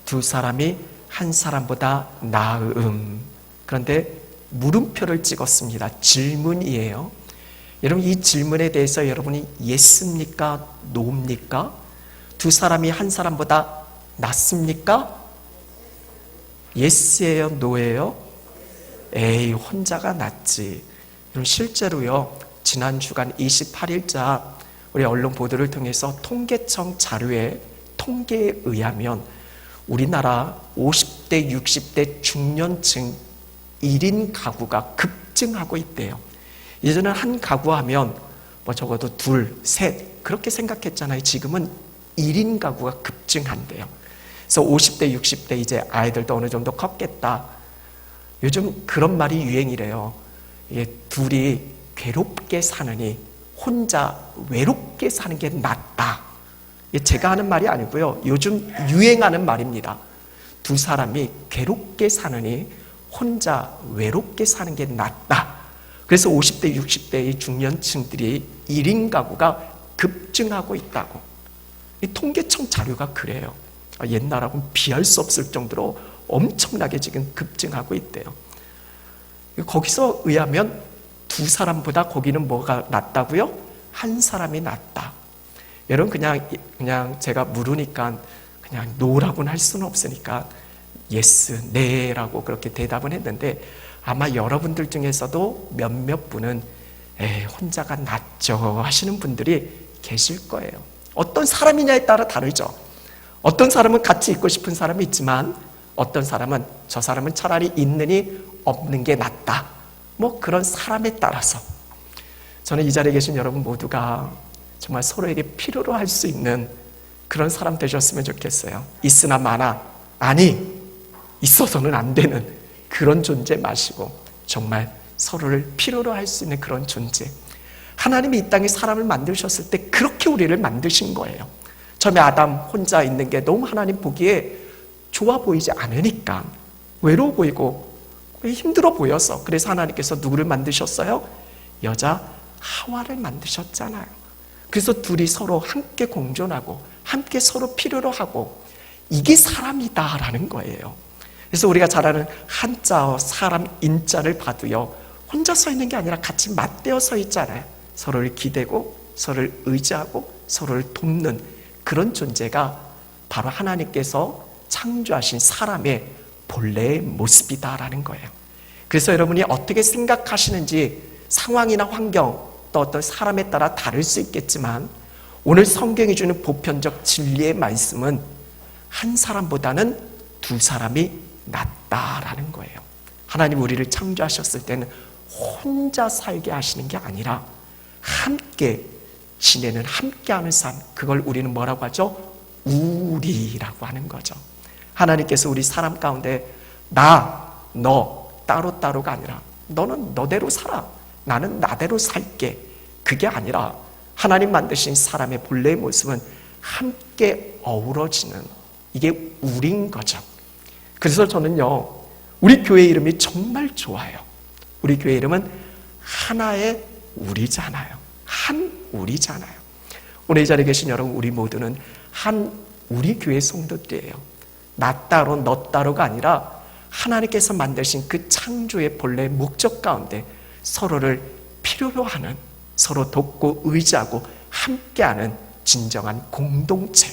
두 사람이 한 사람보다 나음. 그런데 물음표를 찍었습니다. 질문이에요. 여러분, 이 질문에 대해서 여러분이 예스입니까? 노입니까? 두 사람이 한 사람보다 낫습니까? 예스예요? 노예요? 에이, 혼자가 낫지. 여러분, 실제로요, 지난 주간 28일자 우리 언론 보도를 통해서 통계청 자료의 통계에 의하면 우리나라 50대, 60대 중년층 1인 가구가 급증하고 있대요. 예전에 한 가구 하면 뭐 적어도 둘, 셋 그렇게 생각했잖아요. 지금은 1인 가구가 급증한대요. 그래서 50대, 60대 이제 아이들도 어느 정도 컸겠다. 요즘 그런 말이 유행이래요. 이게 둘이 괴롭게 사느니 혼자 외롭게 사는 게 낫다. 이게 제가 하는 말이 아니고요. 요즘 유행하는 말입니다. 두 사람이 괴롭게 사느니 혼자 외롭게 사는 게 낫다. 그래서 50대, 60대의 중년층들이 1인 가구가 급증하고 있다고. 이 통계청 자료가 그래요. 옛날하고는 비할 수 없을 정도로 엄청나게 지금 급증하고 있대요. 거기서 의하면 두 사람보다 거기는 뭐가 낫다고요? 한 사람이 낫다. 여러분, 그냥 제가 물으니까 그냥 노라고는 할 수는 없으니까 예스, 네라고 그렇게 대답은 했는데 아마 여러분들 중에서도 몇몇 분은 혼자가 낫죠 하시는 분들이 계실 거예요. 어떤 사람이냐에 따라 다르죠. 어떤 사람은 같이 있고 싶은 사람이 있지만 어떤 사람은 저 사람은 차라리 있느니 없는 게 낫다. 뭐 그런 사람에 따라서 저는 이 자리에 계신 여러분 모두가 정말 서로에게 필요로 할 수 있는 그런 사람 되셨으면 좋겠어요. 있으나 마나, 아니 있어서는 안 되는 그런 존재 마시고 정말 서로를 필요로 할 수 있는 그런 존재. 하나님이 이 땅에 사람을 만드셨을 때 그렇게 우리를 만드신 거예요. 처음에 아담 혼자 있는 게 너무 하나님 보기에 좋아 보이지 않으니까 외로워 보이고 힘들어 보여서, 그래서 하나님께서 누구를 만드셨어요? 여자 하와를 만드셨잖아요. 그래서 둘이 서로 함께 공존하고 함께 서로 필요로 하고, 이게 사람이다라는 거예요. 그래서 우리가 잘 아는 한자어 사람 인자를 봐도요, 혼자 서 있는 게 아니라 같이 맞대어 서 있잖아요. 서로를 기대고 서로를 의지하고 서로를 돕는 그런 존재가 바로 하나님께서 창조하신 사람의 본래의 모습이다라는 거예요. 그래서 여러분이 어떻게 생각하시는지 상황이나 환경 또 어떤 사람에 따라 다를 수 있겠지만, 오늘 성경이 주는 보편적 진리의 말씀은 한 사람보다는 두 사람이 낫다라는 거예요. 하나님 우리를 창조하셨을 때는 혼자 살게 하시는 게 아니라 함께 지내는, 함께하는 삶, 그걸 우리는 뭐라고 하죠? 우리라고 하는 거죠. 하나님께서 우리 사람 가운데 나, 너 따로따로가 아니라 너는 너대로 살아, 나는 나대로 살게, 그게 아니라 하나님 만드신 사람의 본래의 모습은 함께 어우러지는, 이게 우리인 거죠. 그래서 저는요, 우리 교회 이름이 정말 좋아요. 우리 교회 이름은 하나의 우리잖아요. 한 우리잖아요. 오늘 이 자리에 계신 여러분, 우리 모두는 한 우리 교회 성도들이에요. 나 따로 너 따로가 아니라 하나님께서 만드신 그 창조의 본래의 목적 가운데 서로를 필요로 하는, 서로 돕고 의지하고 함께하는 진정한 공동체,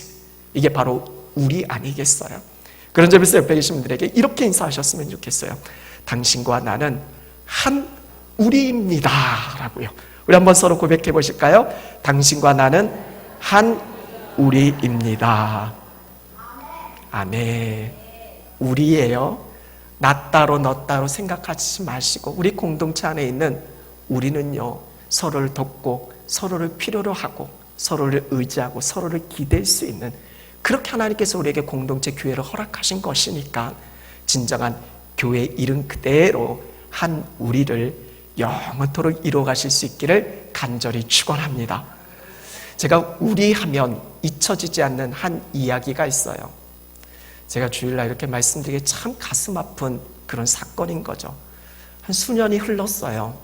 이게 바로 우리 아니겠어요? 그런 점에서 옆에 계신 분들에게 이렇게 인사하셨으면 좋겠어요. 당신과 나는 한 우리입니다 라고요. 우리 한번 서로 고백해 보실까요? 당신과 나는 한 우리입니다. 아멘. 우리예요. 나 따로 너 따로 생각하지 마시고 우리 공동체 안에 있는 우리는요, 서로를 돕고 서로를 필요로 하고 서로를 의지하고 서로를 기댈 수 있는, 그렇게 하나님께서 우리에게 공동체 교회를 허락하신 것이니까 진정한 교회 이름 그대로 한 우리를 영원토록 이루어가실 수 있기를 간절히 축원합니다. 제가 우리 하면 잊혀지지 않는 한 이야기가 있어요. 제가 주일날 이렇게 말씀드리기에 참 가슴 아픈 그런 사건인 거죠. 한 수년이 흘렀어요.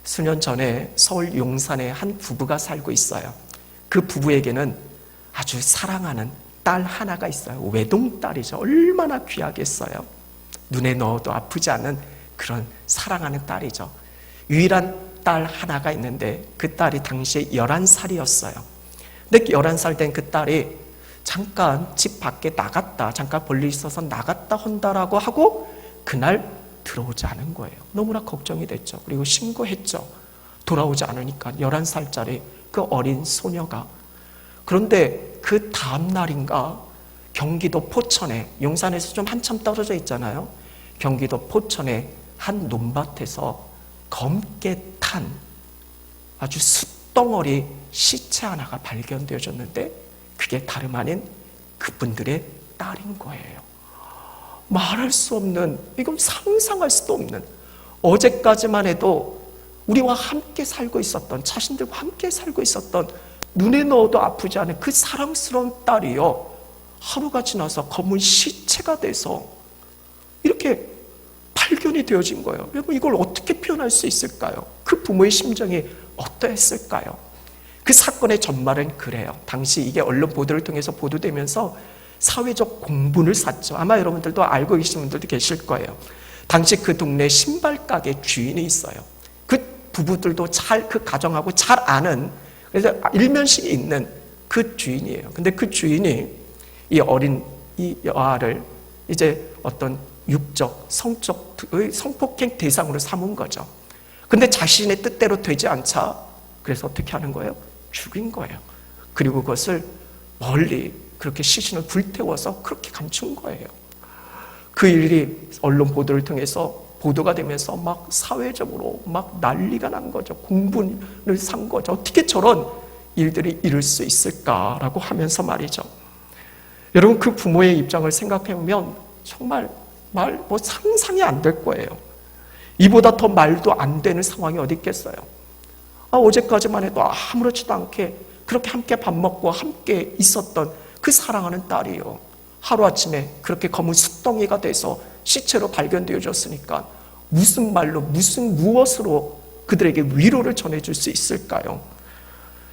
수년 전에 서울 용산에 한 부부가 살고 있어요. 그 부부에게는 아주 사랑하는 딸 하나가 있어요. 외동딸이죠. 얼마나 귀하겠어요. 눈에 넣어도 아프지 않은 그런 사랑하는 딸이죠. 유일한 딸 하나가 있는데 그 딸이 당시에 11살이었어요. 근데 11살 된 그 딸이 잠깐 집 밖에 나갔다, 잠깐 볼일 있어서 나갔다 한다라고 하고 그날 들어오지 않은 거예요. 너무나 걱정이 됐죠. 그리고 신고했죠. 돌아오지 않으니까 11살짜리 그 어린 소녀가. 그런데 그 다음 날인가 경기도 포천에, 용산에서 좀 한참 떨어져 있잖아요. 경기도 포천에 한 논밭에서 검게 탄 아주 숯덩어리 시체 하나가 발견되어졌는데 그게 다름 아닌 그분들의 딸인 거예요. 말할 수 없는, 이건 상상할 수도 없는, 어제까지만 해도 우리와 함께 살고 있었던, 자신들과 함께 살고 있었던, 눈에 넣어도 아프지 않은 그 사랑스러운 딸이요, 하루가 지나서 검은 시체가 돼서 이렇게 발견이 되어진 거예요. 여러분, 이걸 어떻게 표현할 수 있을까요? 그 부모의 심정이 어떠했을까요? 그 사건의 전말은 그래요. 당시 이게 언론 보도를 통해서 보도되면서 사회적 공분을 샀죠. 아마 여러분들도 알고 계신 분들도 계실 거예요. 당시 그 동네 신발 가게 주인이 있어요. 그 부부들도 그 가정하고 잘 아는, 그래서 일면식이 있는 그 주인이에요. 근데 그 주인이 이 어린 이 여아를 이제 어떤 육적, 성적의 성폭행 대상으로 삼은 거죠. 근데 자신의 뜻대로 되지 않자 그래서 어떻게 하는 거예요? 죽인 거예요. 그리고 그것을 멀리 그렇게 시신을 불태워서 그렇게 감춘 거예요. 그 일이 언론 보도를 통해서 보도가 되면서 막 사회적으로 막 난리가 난 거죠. 공분을 산 거죠. 어떻게 저런 일들이 이룰 수 있을까라고 하면서 말이죠. 여러분, 그 부모의 입장을 생각해 보면 정말 상상이 안 될 거예요. 이보다 더 말도 안 되는 상황이 어디 있겠어요. 어제까지만 해도 아무렇지도 않게 그렇게 함께 밥 먹고 함께 있었던 그 사랑하는 딸이요, 하루아침에 그렇게 검은 숯덩이가 돼서 시체로 발견되어졌으니까 무슨 말로, 무엇으로 그들에게 위로를 전해줄 수 있을까요?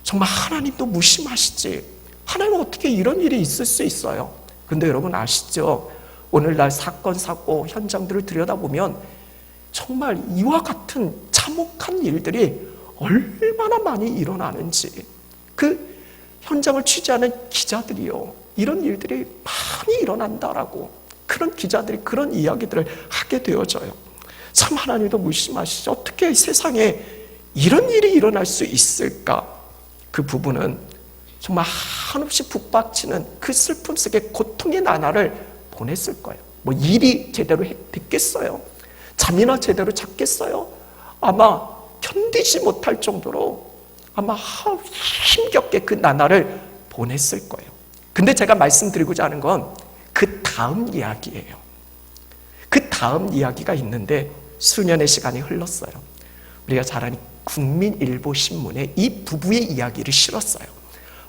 정말 하나님도 무심하시지. 하나님은 어떻게 이런 일이 있을 수 있어요? 근데 여러분 아시죠? 오늘날 사건, 사고 현장들을 들여다보면 정말 이와 같은 참혹한 일들이 얼마나 많이 일어나는지, 그 현장을 취재하는 기자들이요, 이런 일들이 많이 일어난다라고, 그런 기자들이 그런 이야기들을 하게 되어져요. 참 하나님도 무심하시죠. 어떻게 세상에 이런 일이 일어날 수 있을까? 그 부부는 정말 한없이 북박치는 그 슬픔 속에 고통의 나날을 보냈을 거예요. 뭐 일이 제대로 됐겠어요? 잠이나 제대로 잤겠어요? 아마 견디지 못할 정도로 아마 힘겹게 그 나날을 보냈을 거예요. 근데 제가 말씀드리고자 하는 건 그 다음 이야기예요. 그 다음 이야기가 있는데 수년의 시간이 흘렀어요. 우리가 잘 아는 국민일보 신문에 이 부부의 이야기를 실었어요.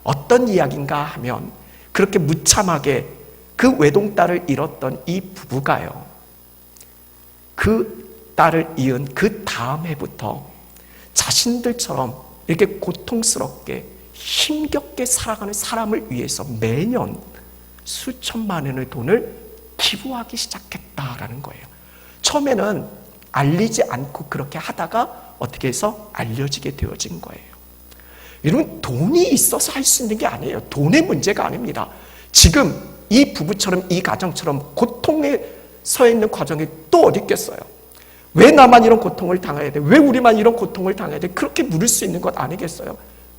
어떤 이야기인가 하면 그렇게 무참하게 그 외동딸을 잃었던 이 부부가요, 그 딸을 잃은 그 다음 해부터 자신들처럼 이렇게 고통스럽게 힘겹게 살아가는 사람을 위해서 매년 수천만 원의 돈을 기부하기 시작했다라는 거예요. 처음에는 알리지 않고 그렇게 하다가 어떻게 해서 알려지게 되어진 거예요. 여러분, 돈이 있어서 할 수 있는 게 아니에요. 돈의 문제가 아닙니다. 지금 이 부부처럼, 이 가정처럼 고통에 서 있는 과정이 또 어디 있겠어요? 왜 나만 이런 고통을 당해야 돼? 왜 우리만 이런 고통을 당해야 돼? 그렇게 물을 수 있는 것 아니겠어요?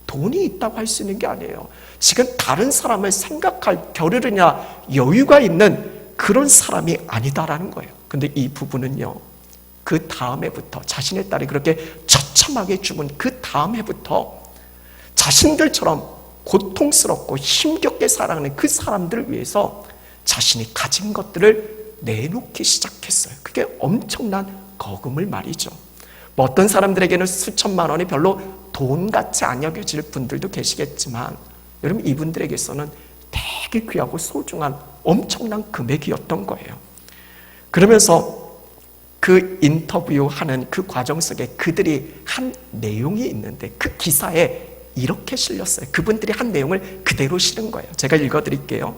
돈이 있다고 할 수 있는 게 아니에요. 지금 다른 사람을 생각할 겨를이나 여유가 있는 그런 사람이 아니다라는 거예요. 근데 이 부부는요, 그 다음 해부터 자신의 딸이 그렇게 처참하게 죽은 그 다음 해부터 자신들처럼 고통스럽고 힘겹게 살아가는 그 사람들을 위해서 자신이 가진 것들을 내놓기 시작했어요. 그게 엄청난 거금을 말이죠. 뭐 어떤 사람들에게는 수천만 원이 별로 돈같이 안 여겨질 분들도 계시겠지만, 여러분, 이분들에게서는 되게 귀하고 소중한 엄청난 금액이었던 거예요. 그러면서 그 인터뷰하는 그 과정 속에 그들이 한 내용이 있는데, 그 기사에 이렇게 실렸어요. 그분들이 한 내용을 그대로 실은 거예요. 제가 읽어드릴게요.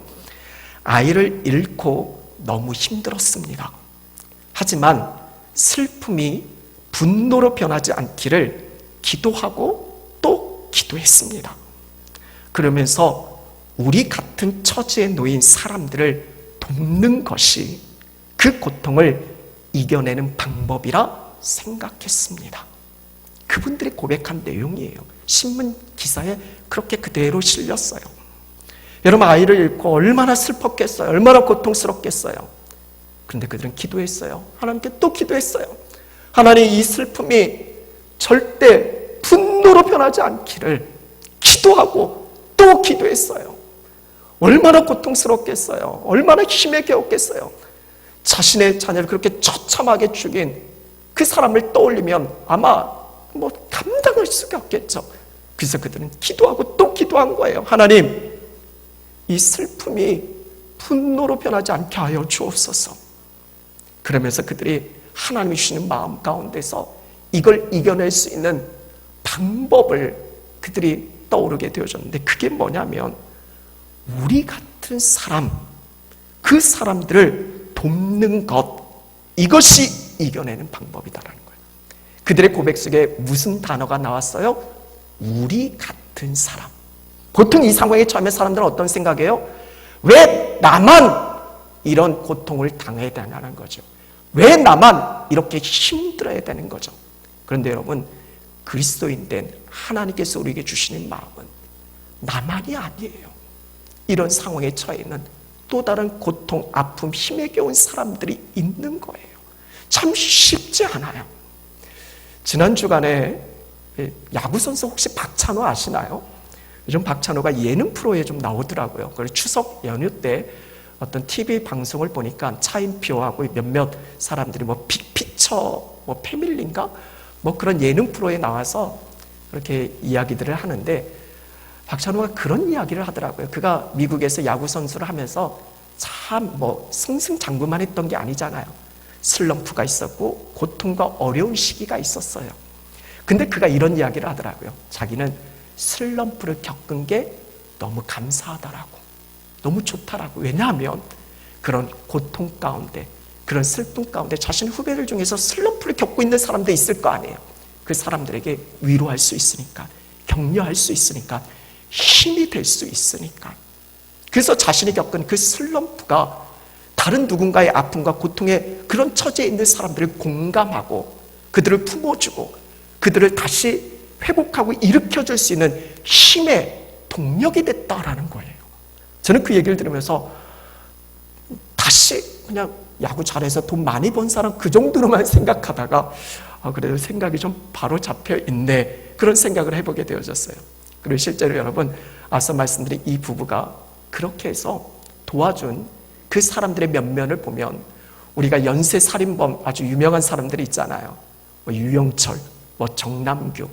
아이를 잃고 너무 힘들었습니다. 하지만 슬픔이 분노로 변하지 않기를 기도하고 또 기도했습니다. 그러면서 우리 같은 처지에 놓인 사람들을 돕는 것이 그 고통을 이겨내는 방법이라 생각했습니다. 그분들이 고백한 내용이에요. 신문 기사에 그렇게 그대로 실렸어요. 여러분, 아이를 잃고 얼마나 슬펐겠어요. 얼마나 고통스럽겠어요. 그런데 그들은 기도했어요. 하나님께 또 기도했어요. 하나님, 이 슬픔이 절대 분노로 변하지 않기를 기도하고 또 기도했어요. 얼마나 고통스럽겠어요. 얼마나 힘에 겨웠겠어요. 자신의 자녀를 그렇게 처참하게 죽인 그 사람을 떠올리면 아마 감당할 수가 없겠죠. 그래서 그들은 기도하고 또 기도한 거예요. 하나님, 이 슬픔이 분노로 변하지 않게 하여 주옵소서. 그러면서 그들이 하나님이 주시는 마음 가운데서 이걸 이겨낼 수 있는 방법을 그들이 떠오르게 되어졌는데, 그게 뭐냐면 우리 같은 사람, 그 사람들을 돕는 것, 이것이 이겨내는 방법이다라는 거예요. 그들의 고백 속에 무슨 단어가 나왔어요? 우리 같은 사람. 보통 이 상황에 처하면 사람들은 어떤 생각이에요? 왜 나만 이런 고통을 당해야 되냐는 거죠. 왜 나만 이렇게 힘들어야 되는 거죠. 그런데 여러분, 그리스도인 된 하나님께서 우리에게 주시는 마음은 나만이 아니에요. 이런 상황에 처해 있는 또 다른 고통, 아픔, 힘에 겨운 사람들이 있는 거예요. 참 쉽지 않아요. 지난 주간에 야구선수 혹시 박찬호 아시나요? 요즘 박찬호가 예능 프로에 좀 나오더라고요. 그래서 추석 연휴 때 어떤 TV 방송을 보니까 차인표하고 몇몇 사람들이 빅피처 패밀리인가? 그런 예능 프로에 나와서 그렇게 이야기들을 하는데, 박찬호가 그런 이야기를 하더라고요. 그가 미국에서 야구 선수를 하면서 참 승승장구만 했던 게 아니잖아요. 슬럼프가 있었고 고통과 어려운 시기가 있었어요. 근데 그가 이런 이야기를 하더라고요. 자기는 슬럼프를 겪은 게 너무 감사하다라고, 너무 좋다라고. 왜냐하면 그런 고통 가운데, 그런 슬픔 가운데 자신의 후배들 중에서 슬럼프를 겪고 있는 사람도 있을 거 아니에요. 그 사람들에게 위로할 수 있으니까, 격려할 수 있으니까, 힘이 될 수 있으니까. 그래서 자신이 겪은 그 슬럼프가 다른 누군가의 아픔과 고통에 그런 처지에 있는 사람들을 공감하고 그들을 품어주고 그들을 다시 회복하고 일으켜줄 수 있는 힘의 동력이 됐다라는 거예요. 저는 그 얘기를 들으면서 다시 그냥 야구 잘해서 돈 많이 번 사람 그 정도로만 생각하다가 그래도 생각이 좀 바로 잡혀 있네, 그런 생각을 해보게 되어졌어요. 그리고 실제로 여러분, 앞서 말씀드린 이 부부가 그렇게 해서 도와준 그 사람들의 면면을 보면 우리가 연쇄살인범 아주 유명한 사람들이 있잖아요. 유영철, 정남규,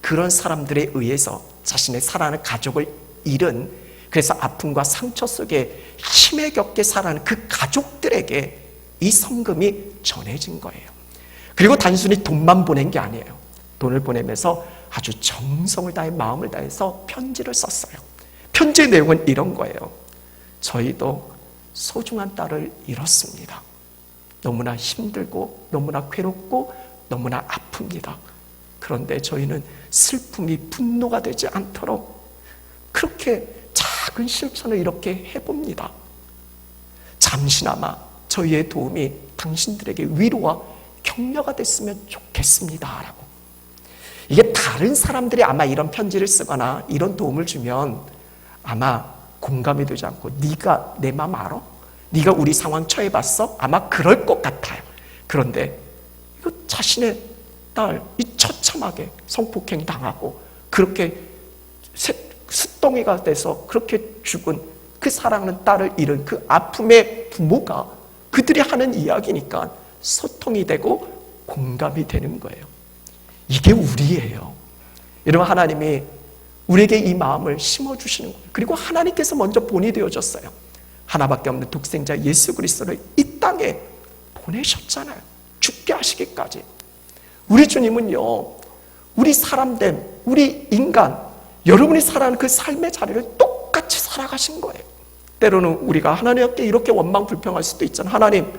그런 사람들에 의해서 자신의 사랑하는 가족을 잃은, 그래서 아픔과 상처 속에 힘에 겪게 살아가는 그 가족들에게 이 성금이 전해진 거예요. 그리고 단순히 돈만 보낸 게 아니에요. 돈을 보내면서 아주 정성을 다해 마음을 다해서 편지를 썼어요. 편지의 내용은 이런 거예요. 저희도 소중한 딸을 잃었습니다. 너무나 힘들고 너무나 괴롭고 너무나 아픕니다. 그런데 저희는 슬픔이 분노가 되지 않도록 그렇게 작은 실천을 이렇게 해봅니다. 잠시나마 저희의 도움이 당신들에게 위로와 격려가 됐으면 좋겠습니다 라고. 이게 다른 사람들이 아마 이런 편지를 쓰거나 이런 도움을 주면 아마 공감이 되지 않고, 네가 내 마음 알아? 네가 우리 상황 처해봤어? 아마 그럴 것 같아요. 그런데 이거 자신의 딸, 이 처참하게 성폭행 당하고 그렇게 숫덩이가 돼서 그렇게 죽은 그 사랑하는 딸을 잃은 그 아픔의 부모가 그들이 하는 이야기니까 소통이 되고 공감이 되는 거예요. 이게 우리예요. 여러분, 하나님이 우리에게 이 마음을 심어주시는 거예요. 그리고 하나님께서 먼저 본이 되어줬어요. 하나밖에 없는 독생자 예수 그리스도를 이 땅에 보내셨잖아요. 죽게 하시기까지. 우리 주님은요, 우리 사람됨, 우리 인간, 여러분이 살아가는 그 삶의 자리를 똑같이 살아가신 거예요. 때로는 우리가 하나님께 이렇게 원망 불평할 수도 있잖아요. 하나님,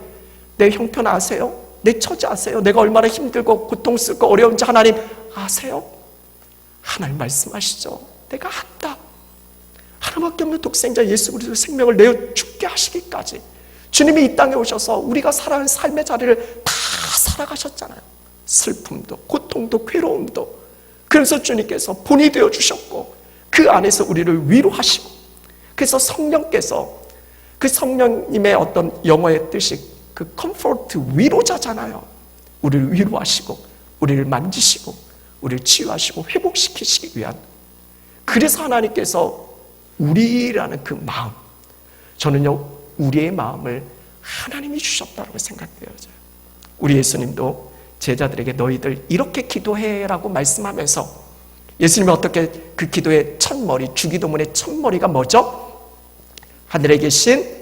내 형편 아세요? 내 처지 아세요? 내가 얼마나 힘들고 고통스럽고 어려운지 하나님 아세요? 하나님 말씀하시죠. 내가 한다. 하나님밖에 없는 독생자 예수 그리스도의 생명을 내어 죽게 하시기까지 주님이 이 땅에 오셔서 우리가 살아가는 삶의 자리를 다 살아가셨잖아요. 슬픔도 고통도 괴로움도. 그래서 주님께서 본이 되어 주셨고 그 안에서 우리를 위로하시고, 그래서 성령께서, 그 성령님의 어떤 영어의 뜻이 그 컴포트, 위로자잖아요. 우리를 위로하시고 우리를 만지시고 우리를 치유하시고 회복시키시기 위한, 그래서 하나님께서 우리라는 그 마음, 저는요 우리의 마음을 하나님이 주셨다고 생각되어져요. 우리 예수님도 제자들에게 너희들 이렇게 기도해라고 말씀하면서 예수님이 어떻게 그 기도의 첫머리, 주기도문의 첫머리가 뭐죠? 하늘에 계신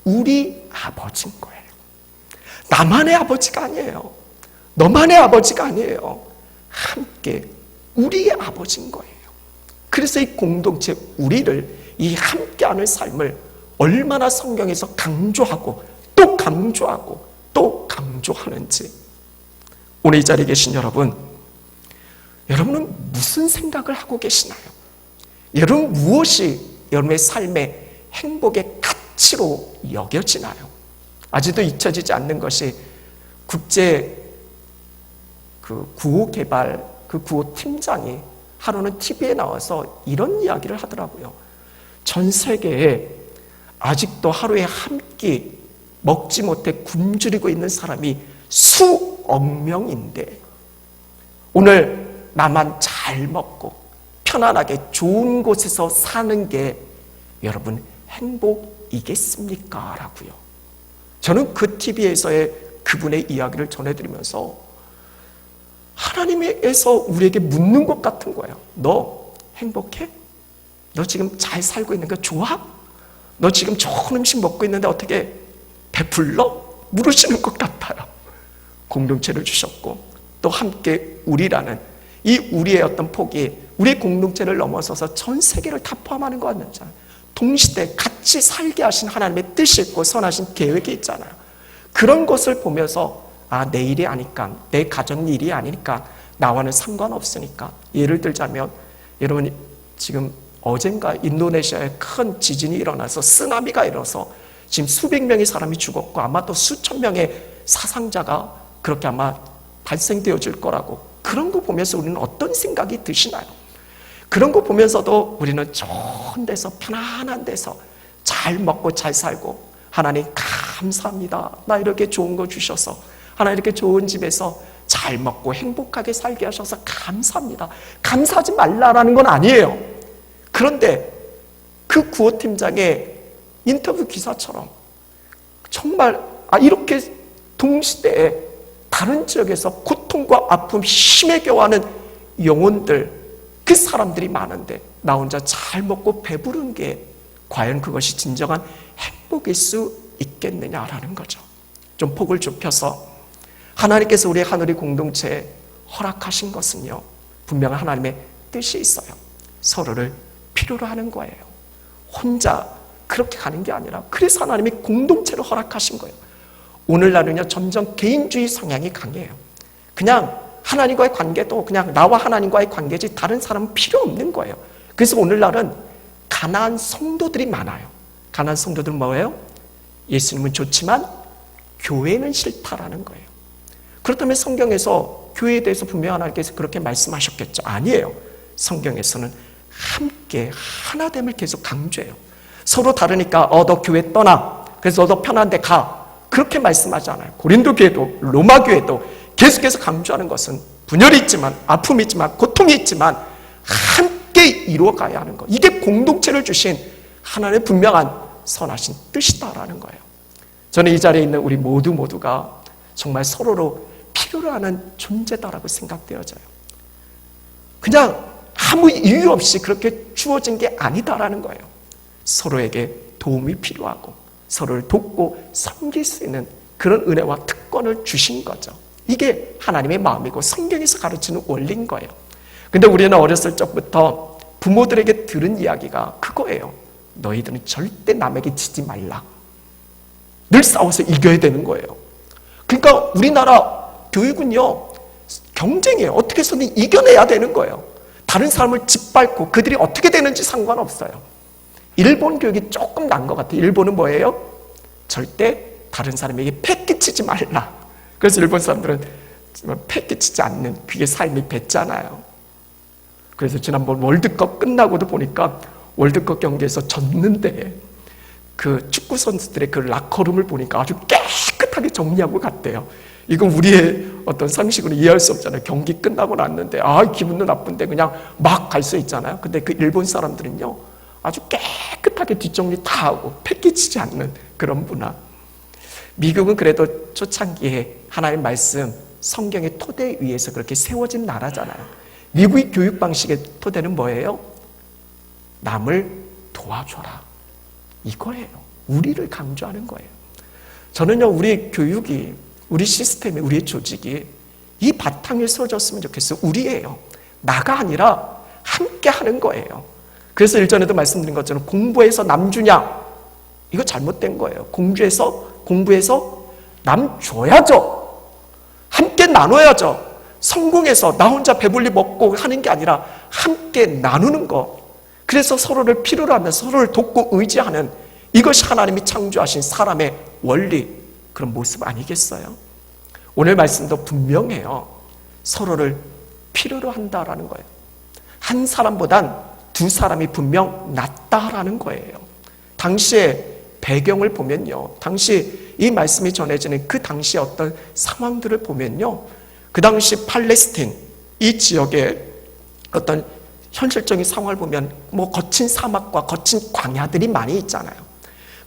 우리 아버지인 거예요. 나만의 아버지가 아니에요. 너만의 아버지가 아니에요. 함께 우리의 아버지인 거예요. 그래서 이 공동체 우리를, 이 함께하는 삶을 얼마나 성경에서 강조하고 또 강조하고 또 강조하는지. 오늘 이 자리에 계신 여러분은 무슨 생각을 하고 계시나요? 여러분 무엇이 여러분의 삶의 행복의 가치로 여겨지나요? 아직도 잊혀지지 않는 것이 국제 구호 개발 구호 팀장이 하루는 TV에 나와서 이런 이야기를 하더라고요. 전 세계에 아직도 하루에 한 끼 먹지 못해 굶주리고 있는 사람이 수억 명인데, 오늘 나만 잘 먹고 편안하게 좋은 곳에서 사는 게 여러분 행복이겠습니까? 라고요. 저는 그 TV에서의 그분의 이야기를 전해드리면서 하나님께서 우리에게 묻는 것 같은 거예요. 너 행복해? 너 지금 잘 살고 있는 거 좋아? 너 지금 좋은 음식 먹고 있는데 어떻게 배불러? 물으시는 것 같아요. 공동체를 주셨고 또 함께 우리라는 이 우리의 어떤 폭이 우리의 공동체를 넘어서서 전 세계를 다 포함하는 거 아니잖아요. 동시대 같이 살게 하신 하나님의 뜻이 있고 선하신 계획이 있잖아요. 그런 것을 보면서 내 일이 아니까, 내 가정 일이 아니니까, 나와는 상관없으니까. 예를 들자면 여러분 지금 어젠가 인도네시아에 큰 지진이 일어나서 쓰나미가 일어서 지금 수백 명의 사람이 죽었고 아마 또 수천 명의 사상자가 그렇게 아마 발생되어질 거라고. 그런 거 보면서 우리는 어떤 생각이 드시나요? 그런 거 보면서도 우리는 좋은 데서, 편안한 데서 잘 먹고 잘 살고, 하나님 감사합니다. 나 이렇게 좋은 거 주셔서, 하나님 이렇게 좋은 집에서 잘 먹고 행복하게 살게 하셔서 감사합니다. 감사하지 말라라는 건 아니에요. 그런데 그 구호팀장의 인터뷰 기사처럼 정말 이렇게 동시대에 다른 지역에서 고통과 아픔 심하게 겨워하는 영혼들, 그 사람들이 많은데 나 혼자 잘 먹고 배부른 게 과연 그것이 진정한 행복일 수 있겠느냐라는 거죠. 좀 폭을 좁혀서 하나님께서 우리의 하늘의 공동체에 허락하신 것은요, 분명한 하나님의 뜻이 있어요. 서로를 필요로 하는 거예요. 혼자 그렇게 가는 게 아니라, 그래서 하나님이 공동체를 허락하신 거예요. 오늘날은요 점점 개인주의 성향이 강해요. 그냥 하나님과의 관계도 그냥 나와 하나님과의 관계지 다른 사람은 필요 없는 거예요. 그래서 오늘날은 가난한 성도들이 많아요. 가난한 성도들은 뭐예요? 예수님은 좋지만 교회는 싫다라는 거예요. 그렇다면 성경에서 교회에 대해서 분명 하나님께서 그렇게 말씀하셨겠죠? 아니에요. 성경에서는 함께 하나됨을 계속 강조해요. 서로 다르니까 너 교회 떠나, 그래서 너도 편한 데 가, 그렇게 말씀하지 않아요. 고린도 교회도 로마 교회도 계속해서 강조하는 것은 분열이 있지만, 아픔이 있지만, 고통이 있지만 함께 이루어가야 하는 것. 이게 공동체를 주신 하나님의 분명한 선하신 뜻이다라는 거예요. 저는 이 자리에 있는 우리 모두가 정말 서로로 필요로 하는 존재다라고 생각되어져요. 그냥 아무 이유 없이 그렇게 주어진 게 아니다라는 거예요. 서로에게 도움이 필요하고 서로를 돕고 섬길 수 있는 그런 은혜와 특권을 주신 거죠. 이게 하나님의 마음이고 성경에서 가르치는 원리인 거예요. 근데 우리는 어렸을 적부터 부모들에게 들은 이야기가 그거예요. 너희들은 절대 남에게 지지 말라. 늘 싸워서 이겨야 되는 거예요. 그러니까 우리나라 교육은요, 경쟁이에요. 어떻게 해서든 이겨내야 되는 거예요. 다른 사람을 짓밟고 그들이 어떻게 되는지 상관없어요. 일본 교육이 조금 난 것 같아요. 일본은 뭐예요? 절대 다른 사람에게 패 끼치지 말라. 그래서 일본 사람들은 패 끼치지 않는 그게 삶이 뱉잖아요. 그래서 지난번 월드컵 끝나고도 보니까 월드컵 경기에서 졌는데 그 축구 선수들의 그 라커룸을 보니까 아주 깨끗하게 정리하고 갔대요. 이건 우리의 어떤 상식으로 이해할 수 없잖아요. 경기 끝나고 났는데 기분도 나쁜데 그냥 막 갈 수 있잖아요. 근데 그 일본 사람들은요, 아주 깨끗하게 뒷정리 다 하고 패끼치지 않는 그런 문화. 미국은 그래도 초창기에 하나님의 말씀, 성경의 토대 위에서 그렇게 세워진 나라잖아요. 미국의 교육 방식의 토대는 뭐예요? 남을 도와줘라. 이거예요. 우리를 강조하는 거예요. 저는요, 우리 교육이, 우리 시스템이, 우리의 조직이 이 바탕에 세워졌으면 좋겠어요. 우리예요. 나가 아니라 함께 하는 거예요. 그래서 일전에도 말씀드린 것처럼 공부해서 남 주냐? 이거 잘못된 거예요. 공부해서 남 줘야죠. 함께 나눠야죠. 성공해서 나 혼자 배불리 먹고 하는 게 아니라 함께 나누는 거. 그래서 서로를 필요로 하면서 서로를 돕고 의지하는, 이것이 하나님이 창조하신 사람의 원리, 그런 모습 아니겠어요? 오늘 말씀도 분명해요. 서로를 필요로 한다라는 거예요. 한 사람보단 두 사람이 분명 낫다라는 거예요. 당시의 배경을 보면요, 당시 이 말씀이 전해지는 그 당시의 어떤 상황들을 보면요, 그 당시 팔레스틴 이 지역의 어떤 현실적인 상황을 보면 뭐 거친 사막과 거친 광야들이 많이 있잖아요.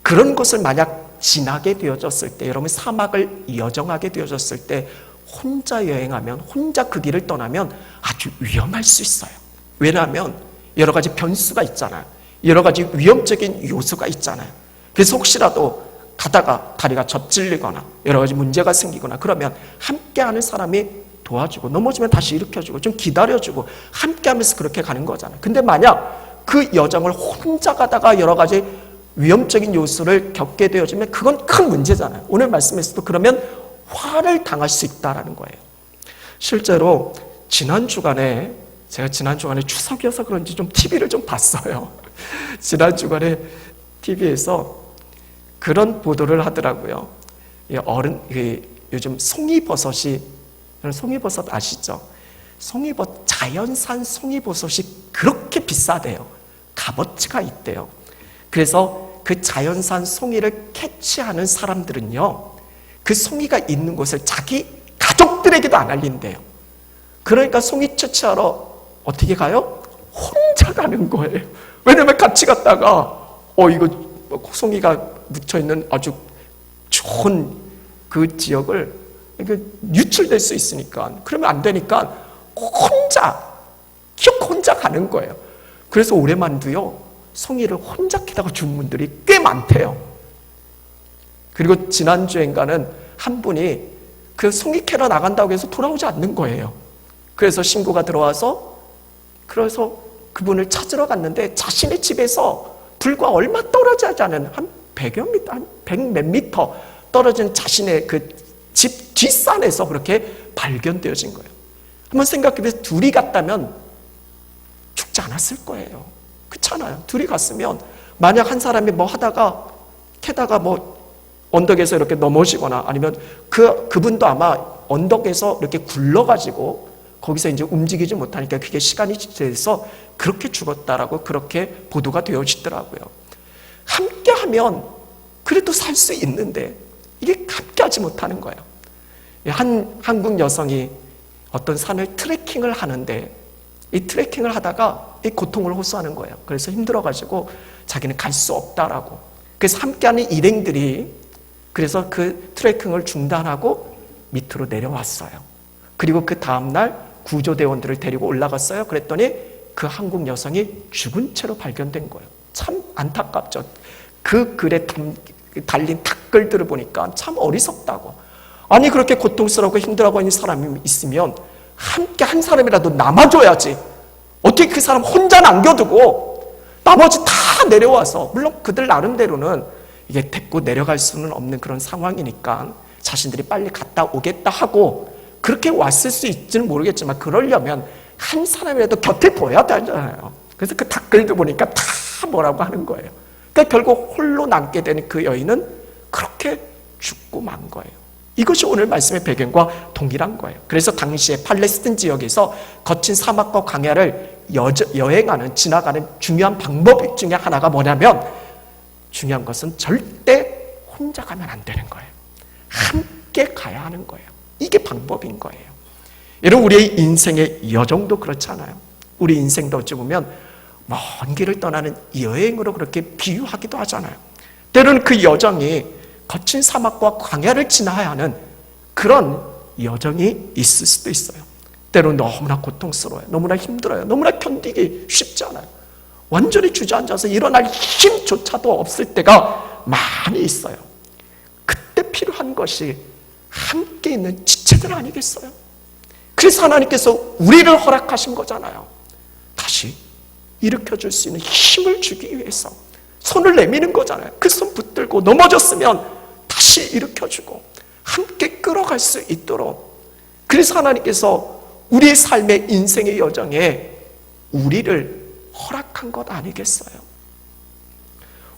그런 것을 만약 지나게 되어졌을 때, 여러분 사막을 여정하게 되어졌을 때 혼자 여행하면, 혼자 그 길을 떠나면 아주 위험할 수 있어요. 왜냐하면 여러 가지 변수가 있잖아요. 여러 가지 위험적인 요소가 있잖아요. 그래서 혹시라도 가다가 다리가 접질리거나 여러 가지 문제가 생기거나 그러면 함께하는 사람이 도와주고, 넘어지면 다시 일으켜주고 좀 기다려주고 함께하면서 그렇게 가는 거잖아요. 근데 만약 그 여정을 혼자 가다가 여러 가지 위험적인 요소를 겪게 되어지면 그건 큰 문제잖아요. 오늘 말씀에서도 그러면 화를 당할 수 있다는 거예요. 실제로 지난 주간에, 제가 지난 주간에 추석이어서 그런지 좀 TV를 좀 봤어요. 지난 주간에 TV에서 그런 보도를 하더라고요. 요즘 송이버섯이, 송이버섯 아시죠? 자연산 송이버섯이 그렇게 비싸대요. 값어치가 있대요. 그래서 그 자연산 송이를 캐치하는 사람들은요, 그 송이가 있는 곳을 자기 가족들에게도 안 알린대요. 그러니까 송이 채취하러 어떻게 가요? 혼자 가는 거예요. 왜냐면 같이 갔다가 이거 송이가 묻혀있는 아주 좋은 그 지역을 유출될 수 있으니까, 그러면 안 되니까 혼자 가는 거예요. 그래서 올해만도요, 송이를 혼자 캐다가 준 분들이 꽤 많대요. 그리고 지난주엔가는 한 분이 그 송이 캐러 나간다고 해서 돌아오지 않는 거예요. 그래서 신고가 들어와서, 그래서 그분을 찾으러 갔는데 자신의 집에서 불과 얼마 떨어지지 않은 한 100여 미터, 한 100몇 미터 떨어진 자신의 그 집 뒷산에서 그렇게 발견되어진 거예요. 한번 생각해보세요. 둘이 갔다면 죽지 않았을 거예요. 그렇잖아요. 둘이 갔으면 만약 한 사람이 뭐 하다가 캐다가 뭐 언덕에서 이렇게 넘어지거나 아니면 그분도 아마 언덕에서 이렇게 굴러가지고 거기서 이제 움직이지 못하니까 그게 시간이 지나서 그렇게 죽었다라고 그렇게 보도가 되어지더라고요. 함께하면 그래도 살 수 있는데 이게 함께하지 못하는 거예요. 한국 여성이 어떤 산을 트레킹을 하는데 이 트레킹을 하다가 이 고통을 호소하는 거예요. 그래서 힘들어가지고 자기는 갈 수 없다라고. 그래서 함께하는 일행들이 그래서 그 트레킹을 중단하고 밑으로 내려왔어요. 그리고 그 다음날 구조대원들을 데리고 올라갔어요. 그랬더니 그 한국 여성이 죽은 채로 발견된 거예요. 참 안타깝죠. 그 글에 달린 댓글들을 보니까 참 어리석다고. 아니 그렇게 고통스럽고 힘들어하고 있는 사람이 있으면 함께 한 사람이라도 남아줘야지. 어떻게 그 사람 혼자 남겨두고 나머지 다 내려와서, 물론 그들 나름대로는 이게 데리고 내려갈 수는 없는 그런 상황이니까 자신들이 빨리 갔다 오겠다 하고 그렇게 왔을 수 있지는 모르겠지만, 그러려면 한 사람이라도 곁에 둬야 되잖아요. 그래서 그 댓글도 보니까 다 뭐라고 하는 거예요. 그러니까 결국 홀로 남게 되는 그 여인은 그렇게 죽고 만 거예요. 이것이 오늘 말씀의 배경과 동일한 거예요. 그래서 당시에 팔레스틴 지역에서 거친 사막과 광야를 여행하는, 지나가는 중요한 방법 중에 하나가 뭐냐면, 중요한 것은 절대 혼자 가면 안 되는 거예요. 함께 가야 하는 거예요. 이게 방법인 거예요. 여러분, 우리의 인생의 여정도 그렇잖아요. 우리 인생도 어찌 보면 먼 길을 떠나는 여행으로 그렇게 비유하기도 하잖아요. 때로는 그 여정이 거친 사막과 광야를 지나야 하는 그런 여정이 있을 수도 있어요. 때로는 너무나 고통스러워요. 너무나 힘들어요. 너무나 견디기 쉽지 않아요. 완전히 주저앉아서 일어날 힘조차도 없을 때가 많이 있어요. 그때 필요한 것이 함께 있는 지체들 아니겠어요? 그래서 하나님께서 우리를 허락하신 거잖아요. 다시 일으켜줄 수 있는 힘을 주기 위해서 손을 내미는 거잖아요. 그 손 붙들고 넘어졌으면 다시 일으켜주고 함께 끌어갈 수 있도록. 그래서 하나님께서 우리의 삶의 인생의 여정에 우리를 허락한 것 아니겠어요?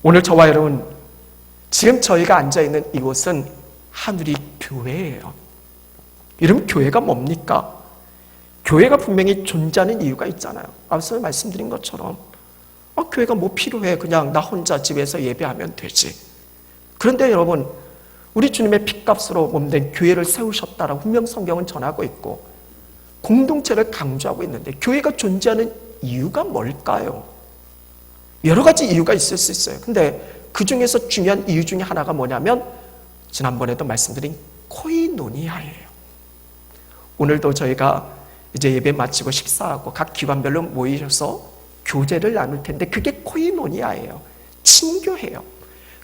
오늘 저와 여러분, 지금 저희가 앉아있는 이곳은 하늘이 교회예요. 여러분, 교회가 뭡니까? 교회가 분명히 존재하는 이유가 있잖아요. 앞서 말씀드린 것처럼 교회가 뭐 필요해, 그냥 나 혼자 집에서 예배하면 되지. 그런데 여러분, 우리 주님의 핏값으로 몸된 교회를 세우셨다라고 분명 성경은 전하고 있고 공동체를 강조하고 있는데, 교회가 존재하는 이유가 뭘까요? 여러 가지 이유가 있을 수 있어요. 근데 그 중에서 중요한 이유 중에 하나가 뭐냐면, 지난번에도 말씀드린 코이노니아예요. 오늘도 저희가 이제 예배 마치고 식사하고 각 기관별로 모이셔서 교제를 나눌 텐데, 그게 코이노니아예요. 친교해요.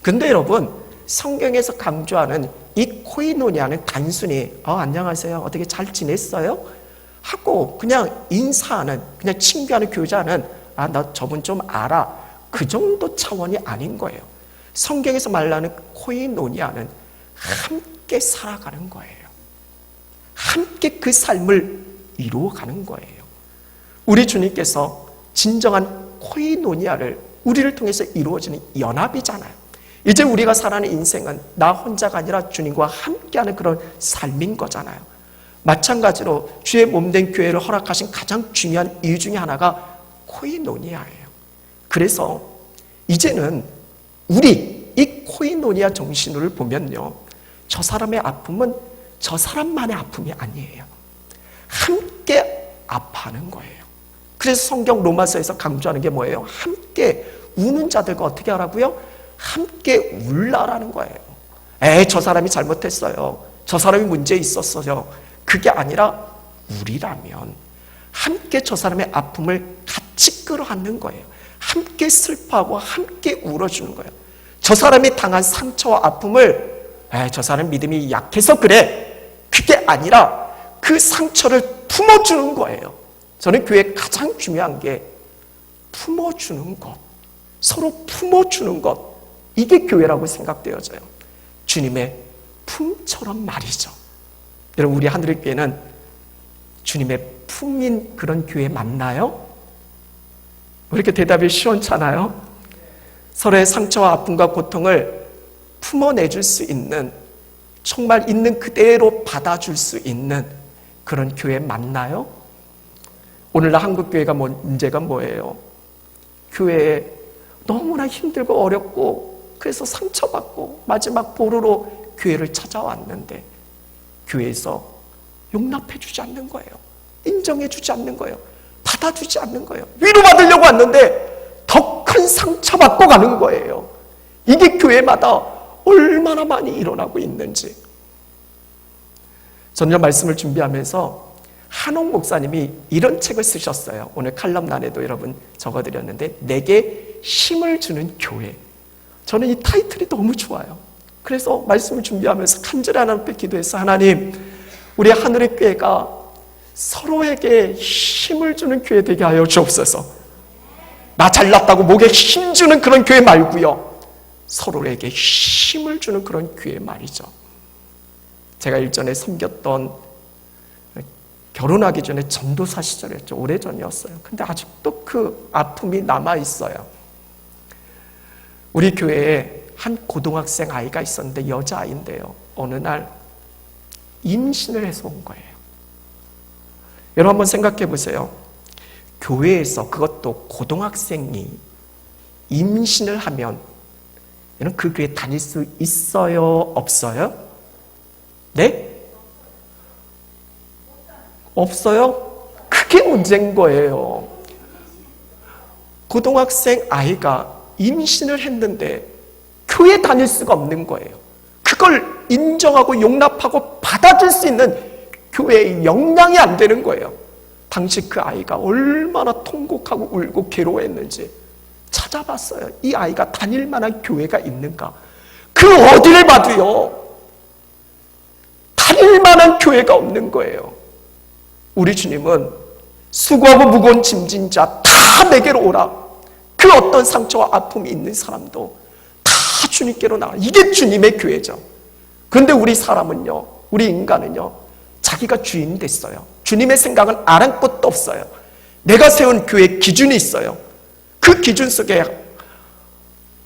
근데 여러분, 성경에서 강조하는 이 코이노니아는 단순히 안녕하세요, 어떻게 잘 지냈어요? 하고 그냥 인사하는, 그냥 친교하는, 교제하는, 나 저분 좀 알아, 그 정도 차원이 아닌 거예요. 성경에서 말하는 코이노니아는 함께 살아가는 거예요. 함께 그 삶을 이루어가는 거예요. 우리 주님께서 진정한 코이노니아를 우리를 통해서 이루어지는 연합이잖아요. 이제 우리가 살아가는 인생은 나 혼자가 아니라 주님과 함께하는 그런 삶인 거잖아요. 마찬가지로 주의 몸된 교회를 허락하신 가장 중요한 이유 중에 하나가 코이노니아예요. 그래서 이제는 우리 이 코이노니아 정신을 보면요, 저 사람의 아픔은 저 사람만의 아픔이 아니에요. 함께 아파하는 거예요. 그래서 성경 로마서에서 강조하는 게 뭐예요? 함께 우는 자들과 어떻게 하라고요? 함께 울라라는 거예요. 저 사람이 잘못했어요, 저 사람이 문제 있었어요, 그게 아니라 우리라면 함께 저 사람의 아픔을 같이 끌어안는 거예요. 함께 슬퍼하고 함께 울어주는 거예요. 저 사람이 당한 상처와 아픔을 저 사람 믿음이 약해서 그래, 그게 아니라 그 상처를 품어주는 거예요. 저는 교회에 가장 중요한 게 품어주는 것, 서로 품어주는 것, 이게 교회라고 생각되어져요. 주님의 품처럼 말이죠. 여러분, 우리 하늘의 교회는 주님의 품인 그런 교회 맞나요? 왜 이렇게 대답이 시원찮아요? 서로의 상처와 아픔과 고통을 품어내줄 수 있는, 정말 있는 그대로 받아줄 수 있는 그런 교회 맞나요? 오늘날 한국교회가 문제가 뭐예요? 교회에 너무나 힘들고 어렵고 그래서 상처받고 마지막 보루로 교회를 찾아왔는데 교회에서 용납해주지 않는 거예요. 인정해주지 않는 거예요. 받아주지 않는 거예요. 위로받으려고 왔는데 더 큰 상처받고 가는 거예요. 이게 교회마다 얼마나 많이 일어나고 있는지. 저는 말씀을 준비하면서 한옥 목사님이 이런 책을 쓰셨어요. 오늘 칼럼란에도 여러분 적어드렸는데, 내게 힘을 주는 교회. 저는 이 타이틀이 너무 좋아요. 그래서 말씀을 준비하면서 간절히 하나님 앞에 기도해서, 하나님, 우리 하늘의 교회가 서로에게 힘을 주는 교회 되게 하여 주옵소서. 나 잘났다고 목에 힘주는 그런 교회 말고요, 서로에게 힘을 주는 그런 교회 말이죠. 제가 일전에 섬겼던, 결혼하기 전에 전도사 시절이었죠. 오래전이었어요. 근데 아직도 그 아픔이 남아있어요. 우리 교회에 한 고등학생 아이가 있었는데, 여자아이인데요, 어느 날 임신을 해서 온 거예요. 여러분 한번 생각해 보세요. 교회에서, 그것도 고등학생이 임신을 하면 여러분 그 교회 다닐 수 있어요, 없어요? 네? 없어요? 그게 문제인 거예요. 고등학생 아이가 임신을 했는데 교회 다닐 수가 없는 거예요. 그걸 인정하고 용납하고 받아줄 수 있는 교회의 역량이 안 되는 거예요. 당시 그 아이가 얼마나 통곡하고 울고 괴로워했는지 찾아봤어요. 이 아이가 다닐 만한 교회가 있는가? 그 어디를 봐도요, 다닐 만한 교회가 없는 거예요. 우리 주님은 수고하고 무거운 짐진 자 다 내게로 오라. 그 어떤 상처와 아픔이 있는 사람도 다 주님께로 나가. 이게 주님의 교회죠. 그런데 우리 사람은요, 우리 인간은요, 자기가 주인 됐어요. 주님의 생각은 아랑곳도 없어요. 내가 세운 교회의 기준이 있어요. 그 기준 속에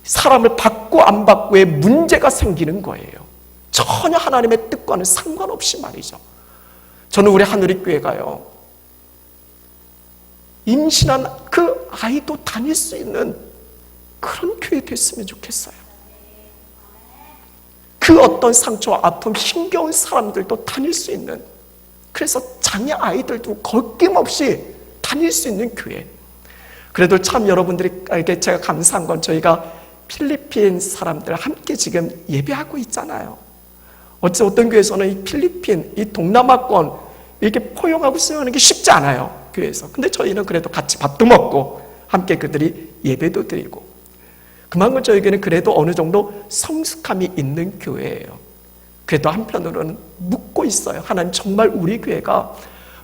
사람을 받고 안 받고의 문제가 생기는 거예요. 전혀 하나님의 뜻과는 상관없이 말이죠. 저는 우리 하늘의교회가요, 임신한 그 아이도 다닐 수 있는 그런 교회 됐으면 좋겠어요. 그 어떤 상처와 아픔, 힘겨운 사람들도 다닐 수 있는, 그래서 장애 아이들도 거김없이 다닐 수 있는 교회. 그래도 참 여러분들에게 제가 감사한 건, 저희가 필리핀 사람들 함께 지금 예배하고 있잖아요. 어떤 교회에서는 이 필리핀, 이 동남아권 이렇게 포용하고 수용하는 게 쉽지 않아요, 교회에서. 근데 저희는 그래도 같이 밥도 먹고 함께 그들이 예배도 드리고, 그만큼 저에게는 그래도 어느 정도 성숙함이 있는 교회예요. 그래도 한편으로는 묻고 있어요. 하나님, 정말 우리 교회가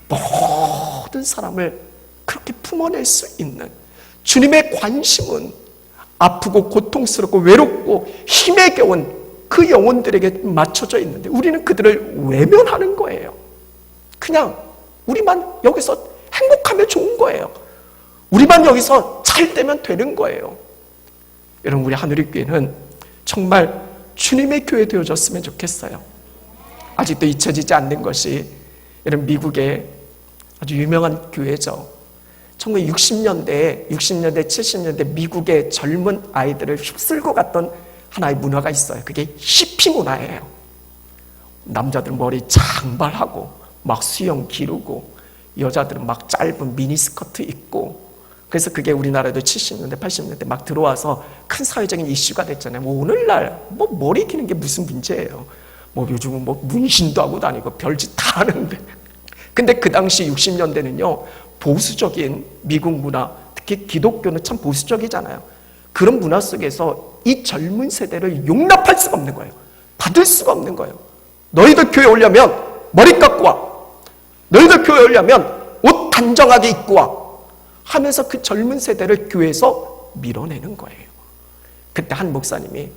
모든 사람을 그렇게 품어낼 수 있는, 주님의 관심은 아프고 고통스럽고 외롭고 힘에 겨운 그 영혼들에게 맞춰져 있는데, 우리는 그들을 외면하는 거예요. 그냥 우리만 여기서 행복하면 좋은 거예요. 우리만 여기서 잘 되면 되는 거예요. 여러분, 우리 하늘의 교회는 정말 주님의 교회 되어졌으면 좋겠어요. 아직도 잊혀지지 않는 것이, 여러분, 미국의 아주 유명한 교회죠. 1960년대, 70년대 미국의 젊은 아이들을 휩쓸고 갔던 하나의 문화가 있어요. 그게 히피 문화예요. 남자들은 머리 장발하고 막 수염 기르고, 여자들은 막 짧은 미니스커트 입고, 그래서 그게 우리나라에도 70년대, 80년대 막 들어와서 큰 사회적인 이슈가 됐잖아요. 뭐 오늘날 뭐 머리 기는 게 무슨 문제예요. 뭐 요즘은 뭐 문신도 하고 다니고 별짓 다 하는데. 근데 그 당시 60년대는요, 보수적인 미국 문화, 특히 기독교는 참 보수적이잖아요. 그런 문화 속에서 이 젊은 세대를 용납할 수가 없는 거예요. 받을 수가 없는 거예요. 너희들 교회 오려면 머리 깎고 와. 너희들 교회 오려면 옷 단정하게 입고 와. 하면서 그 젊은 세대를 교회에서 밀어내는 거예요. 그때 한 목사님이,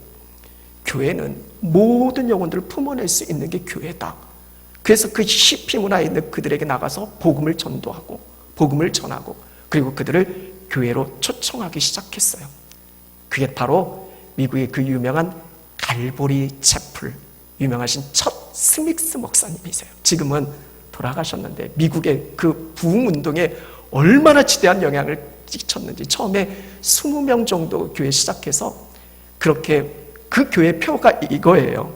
교회는 모든 영혼들을 품어낼 수 있는 게 교회다. 그래서 그 히피 문화에 있는 그들에게 나가서 복음을 전도하고 복음을 전하고, 그리고 그들을 교회로 초청하기 시작했어요. 그게 바로 미국의 그 유명한 갈보리 채플, 유명하신 첫 스믹스 목사님이세요. 지금은 돌아가셨는데, 미국의 그 부흥운동에 얼마나 지대한 영향을 끼쳤는지, 처음에 20명 정도 교회 시작해서, 그렇게 그 교회 표가 이거예요.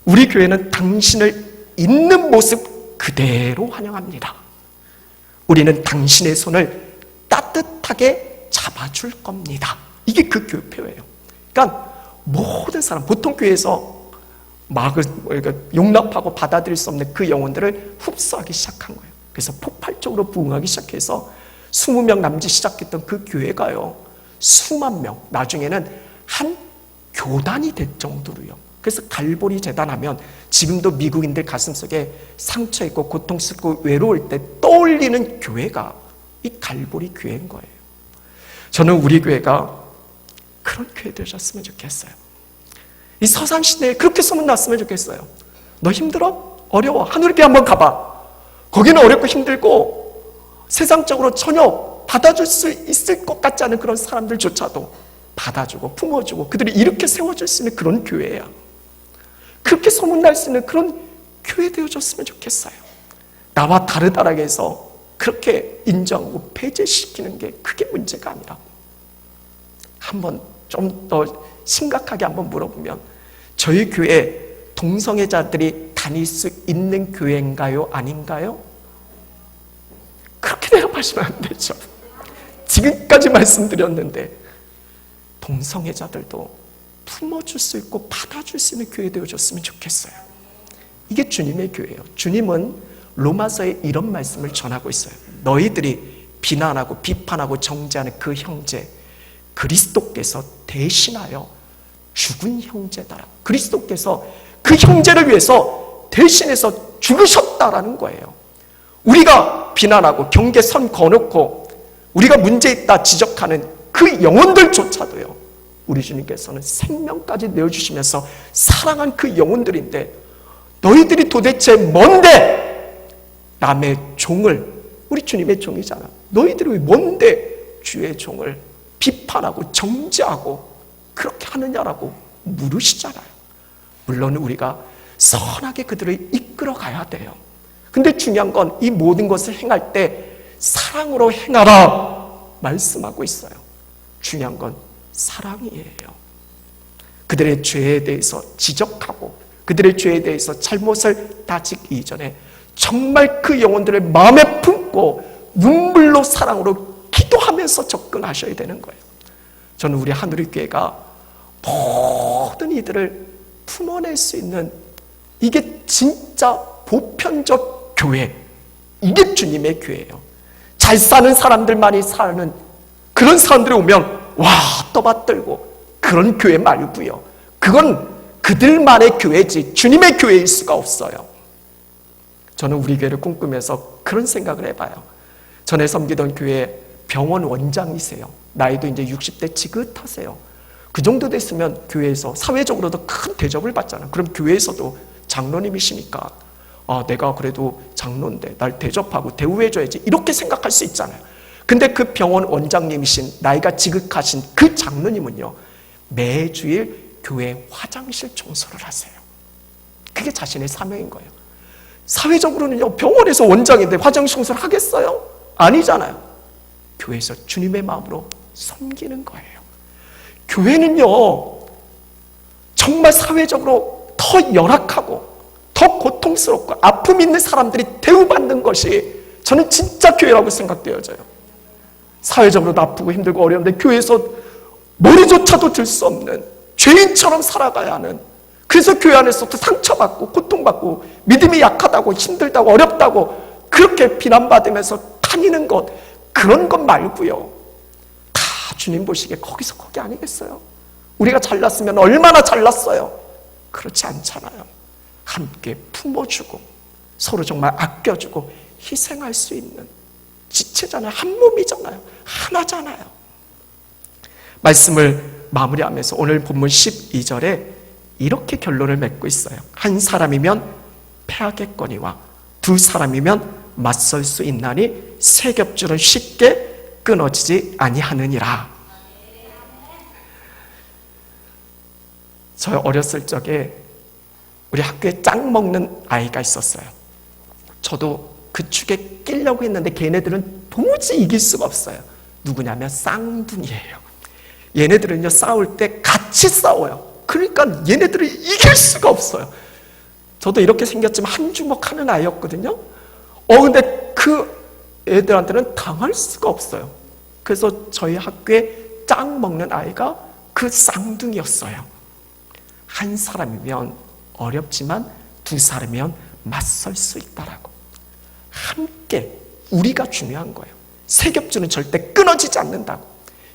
우리 교회는 당신을 있는 모습 그대로 환영합니다. 우리는 당신의 손을 따뜻하게 잡아줄 겁니다. 이게 그 교회표예요. 그러니까 모든 사람, 보통 교회에서 막 용납하고 받아들일 수 없는 그 영혼들을 흡수하기 시작한 거예요. 그래서 폭발적으로 부흥하기 시작해서 20명 남짓 시작했던 그 교회가요, 수만 명, 나중에는 한 교단이 될 정도로요, 그래서 갈보리 재단하면 지금도 미국인들 가슴속에 상처 있고 고통스럽고 외로울 때 떠올리는 교회가 이 갈보리 교회인 거예요. 저는 우리 교회가 그런 교회 되셨으면 좋겠어요. 이 서산시대에 그렇게 소문났으면 좋겠어요. 너 힘들어? 어려워. 하늘교회 한번 가봐. 거기는 어렵고 힘들고 세상적으로 전혀 받아줄 수 있을 것 같지 않은 그런 사람들조차도 받아주고 품어주고 그들이 이렇게 세워줄 수 있는 그런 교회야. 그렇게 소문날 수 있는 그런 교회 되어줬으면 좋겠어요. 나와 다르다라고 해서 그렇게 인정하고 배제시키는 게 그게 문제가 아니라 한번 좀 더 심각하게 한번 물어보면 저희 교회 동성애자들이 다닐 수 있는 교회인가요? 아닌가요? 그렇게 대답하시면 안 되죠. 지금까지 말씀드렸는데 동성애자들도 품어줄 수 있고 받아줄 수 있는 교회 되어줬으면 좋겠어요. 이게 주님의 교회예요. 주님은 로마서에 이런 말씀을 전하고 있어요. 너희들이 비난하고 비판하고 정죄하는 그 형제 그리스도께서 대신하여 죽은 형제다. 그리스도께서 그 형제를 위해서 대신해서 죽으셨다라는 거예요. 우리가 비난하고 경계선 거놓고 우리가 문제 있다 지적하는 그 영혼들조차도요, 우리 주님께서는 생명까지 내어주시면서 사랑한 그 영혼들인데 너희들이 도대체 뭔데 남의 종을, 우리 주님의 종이잖아, 너희들이 뭔데 주의 종을 비판하고 정죄하고 그렇게 하느냐라고 물으시잖아요. 물론 우리가 선하게 그들을 이끌어 가야 돼요. 근데 중요한 건 이 모든 것을 행할 때 사랑으로 행하라 말씀하고 있어요. 중요한 건 사랑이에요. 그들의 죄에 대해서 지적하고 그들의 죄에 대해서 잘못을 따지기 이전에 정말 그 영혼들을 마음에 품고 눈물로 사랑으로 기도하면서 접근하셔야 되는 거예요. 저는 우리 하늘교회가 모든 이들을 품어낼 수 있는, 이게 진짜 보편적 교회, 이게 주님의 교회예요. 잘 사는 사람들만이 사는 그런 사람들이 오면 와 떠받들고 그런 교회 말고요, 그건 그들만의 교회지 주님의 교회일 수가 없어요. 저는 우리 교회를 꿈꾸면서 그런 생각을 해봐요. 전에 섬기던 교회 병원 원장이세요. 나이도 이제 60대 지긋하세요. 그 정도 됐으면 교회에서 사회적으로도 큰 대접을 받잖아요. 그럼 교회에서도 장로님이시니까 내가 그래도 장로인데 날 대접하고 대우해줘야지 이렇게 생각할 수 있잖아요. 근데 그 병원 원장님이신 나이가 지극하신 그 장로님은요, 매주일 교회 화장실 청소를 하세요. 그게 자신의 사명인 거예요. 사회적으로는요, 병원에서 원장인데 화장실 청소를 하겠어요? 아니잖아요. 교회에서 주님의 마음으로 섬기는 거예요. 교회는요, 정말 사회적으로 더 열악하고 더 고통스럽고 아픔 있는 사람들이 대우받는 것이 저는 진짜 교회라고 생각되어져요. 사회적으로도 아프고 힘들고 어려운데 교회에서 머리조차도 들 수 없는 죄인처럼 살아가야 하는, 그래서 교회 안에서도 상처받고 고통받고 믿음이 약하다고 힘들다고 어렵다고 그렇게 비난받으면서 다니는 것, 그런 것 말고요, 다 주님 보시기에 거기서 거기 아니겠어요? 우리가 잘났으면 얼마나 잘났어요? 그렇지 않잖아요. 함께 품어주고 서로 정말 아껴주고 희생할 수 있는 지체잖아요. 한 몸이잖아요. 하나잖아요. 말씀을 마무리하면서 오늘 본문 12절에 이렇게 결론을 맺고 있어요. 한 사람이면 패하겠거니와 두 사람이면 맞설 수 있나니 세 겹줄은 쉽게 끊어지지 아니하느니라. 저 어렸을 적에 우리 학교에 짱 먹는 아이가 있었어요. 저도 그 축에 끼려고 했는데 걔네들은 도무지 이길 수가 없어요. 누구냐면 쌍둥이에요. 얘네들은요, 싸울 때 같이 싸워요. 그러니까 얘네들을 이길 수가 없어요. 저도 이렇게 생겼지만 한 주먹 하는 아이였거든요. 근데 그 애들한테는 당할 수가 없어요. 그래서 저희 학교에 짱 먹는 아이가 그 쌍둥이였어요. 한 사람이면 어렵지만 두 사람이면 맞설 수 있다라고. 함께, 우리가 중요한 거예요. 세 겹줄은 절대 끊어지지 않는다고.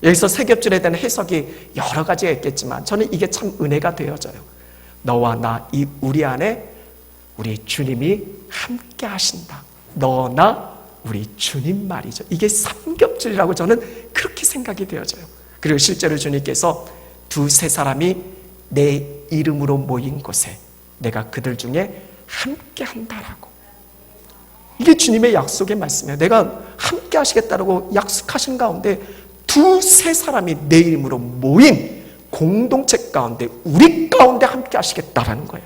여기서 세 겹줄에 대한 해석이 여러 가지가 있겠지만 저는 이게 참 은혜가 되어져요. 너와 나, 우리 안에 우리 주님이 함께 하신다. 너나 우리 주님 말이죠. 이게 삼겹줄이라고 저는 그렇게 생각이 되어져요. 그리고 실제로 주님께서 두세 사람이 내 이름으로 모인 곳에 내가 그들 중에 함께 한다라고. 이게 주님의 약속의 말씀이에요. 내가 함께 하시겠다라고 약속하신 가운데 두세 사람이 내 이름으로 모인 공동체 가운데 우리 가운데 함께 하시겠다라는 거예요.